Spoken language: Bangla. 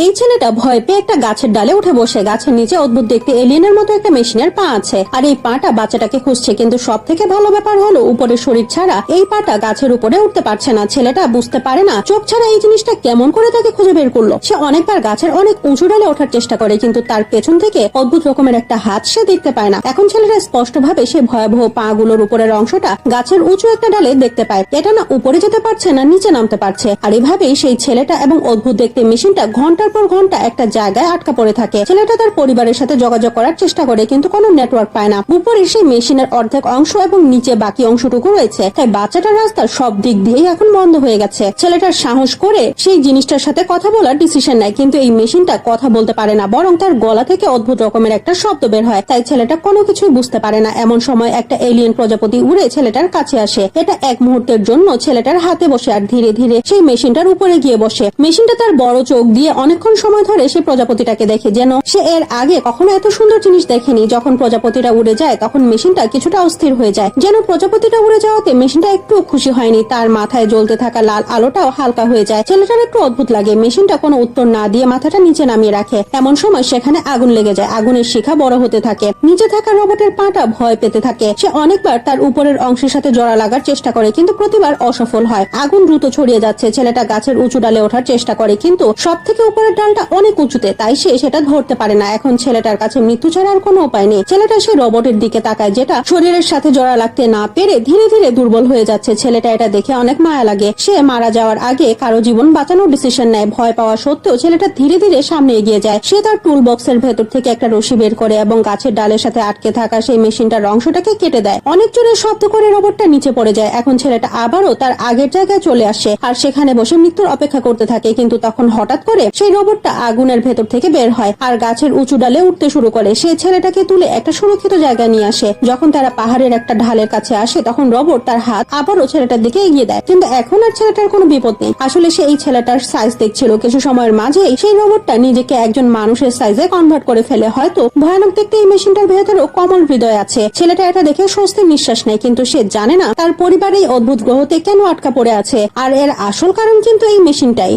এই ছেলেটা ভয় পেয়ে একটা গাছের ডালে উঠে বসে। গাছের নিচে অদ্ভুত দেখতে এলিয়েনের মতো একটা মেশিনের পা আছে, আর এই পাটা বাচ্চাটাকে খুঁজছে। কিন্তু সব থেকে ভালো ব্যাপার হলো উপরে শরীর ছাড়া এই পাটা গাছের উপরে উঠতে পারছে না। ছেলেটা বুঝতে পারে না চোখ ছাড়া এই জিনিসটা কেমন করে তাকে খুঁজে বের করলো। সে অনেকবার গাছের অনেক উঁচু ডালে ওঠার চেষ্টা করে, কিন্তু তার পেছন থেকে অদ্ভুত রকমের একটা হাত সে দেখতে পায় না। এখন ছেলেটা স্পষ্ট ভাবে সে ভয়াবহ পা গুলোর উপরের অংশটা গাছের উঁচু একটা ডালে দেখতে পায়। এটা না উপরে যেতে পারছে না নিচে নামতে পারছে। আর এভাবেই সেই ছেলেটা এবং অদ্ভুত দেখতে মেশিনটা ঘন্টার পর ঘন্টা একটা জায়গায় আটকা পড়ে থাকে। ছেলেটা তার পরিবারের সাথে যোগাযোগ করার চেষ্টা করে, কিন্তু কোনো নেটওয়ার্ক পায় না। উপরে সেই মেশিনের অর্ধেক অংশ এবং নিচে বাকি অংশটুকু রয়েছে, তাই বাচ্চাটার রাস্তা সব দিক দিয়েই এখন বন্ধ হয়ে গেছে। ছেলেটার সাহস করে সেই জিনিসটার সাথে কথা বলার ডিসিশন নেয়, কিন্তু এই মেশিনটা কথা বলতে পারে না, বরং তার গলা থেকে অদ্ভুত রকমের একটা শব্দ বের হয়। তাই ছেলেটা কোনো কিছুই বুঝতে পারে না। এমন সময় একটা এলিয়েন প্রজাপতি উড়ে ছেলেটার কাছে আসে। এটা এক মুহূর্তের জন্য ছেলেটার হাতে বসে আর ধীরে ধীরে সেই মেশিনটার উপরে গিয়ে বসে। মেশিনটা তার বড় চোখ দিয়ে অনেকক্ষণ সময় ধরে সেই প্রজাপতিটাকে দেখে, যেন সে এর আগে কখনো এত সুন্দর জিনিস দেখেনি। যখন প্রজাপতিটা উড়ে যায় তখন মেশিনটা কিছুটা অস্থির হয়ে যায়, যেন প্রজাপতিটা উড়ে যাওয়াতে মেশিনটা একটু খুশি হয়নি। তার মাথায় জ্বলতে থাকা লাল আলোটাও হালকা হয়ে যায়। ছেলেটার একটু অদ্ভুত লাগে। মেশিনটা কোনো উত্তর না দিয়ে মাথাটা নিচে নামিয়ে রাখে। এমন সময় সেখানে আগুন লেগে যায়। আগুনের শিখা বড় হতে থাকে। নিচে থাকা রোবটের পাটা ভয় পেতে থাকে। সে অনেকবার তার উপরের অংশের সাথে জোড়া লাগার চেষ্টা করে, কিন্তু প্রতিবার অসফল হয়। আগুন দ্রুত ছড়িয়ে যাচ্ছে। ছেলেটা গাছের উঁচু ডালে ওঠার চেষ্টা করে, কিন্তু সব থেকে উপরের ডালটা অনেক উঁচুতে, তাই সে সেটা ধরতে পারে না। এখন ছেলেটার কাছে মৃত্যু ছাড়া আর কোনো উপায় নেই। ছেলেটা সেই রোবটের দিকে তাকায়, যেটা শরীরের সাথে জোড়া লাগতে না পেরে ধীরে ধীরে দুর্বল হয়ে যাচ্ছে। ছেলেটা এটা দেখে অনেক মায়া লাগে। সে মারা যাওয়ার আগে কারো জীবন বাঁচানোর ডিসিশন নেয়। ভয় পাওয়া সত্ত্বেও ছেলেটা ধীরে ধীরে সামনে এগিয়ে যায়। সে তার টুল বক্সের ভেতর থেকে একটা রশি বের করে এবং গাছের ডালের সাথে আটকে থাকা সেই মেশিনটার অংশটাকে কেটে দেয়। অনেক জোরে শব্দ করে রোবটটা নিচে পড়ে যায়। এখন ছেলেটা আবারও তার আগের জায়গায় চলে আসে আর সেখানে বসে মৃত্যুর অপেক্ষা করতে থাকে। কিন্তু তখন হঠাৎ করে সেই রোবটটা আগুনের ভেতর থেকে বের হয় আর গাছের উঁচু ডালে উঠতে শুরু করে। সে ছেলেটাকে তুলে একটা সুরক্ষিত জায়গায় নিয়ে আসে। যখন তারা পাহাড়ের একটা ঢালের কাছে আসে তখন রোবট তার হাত আবারও ছেলেটার দিকে এগিয়ে দেয়, কিন্তু এখন আর ছেলেটার কোনো বিপদ নেই। আসলে সে এই ছেলেটার সাইজ দেখছিল। কিছু সময়ের মাঝেই সেই রোবটটা নিজেকে একজন মানুষের সাইজে কনভার্ট করে ফেলে। হয়তো ভয়ানক দেখতে এই মেশিনটার ভেতরেও কমল হৃদয় আছে। ছেলেটা এটা দেখে স্বস্তির নিঃশ্বাস নেয়, কিন্তু সে জানে না তার পরিবার এই অদ্ভুত গ্রহতে কেন আটকা পড়ে আছে, আর এর আসল কারণ কিন্তু এই মেশিনটাই।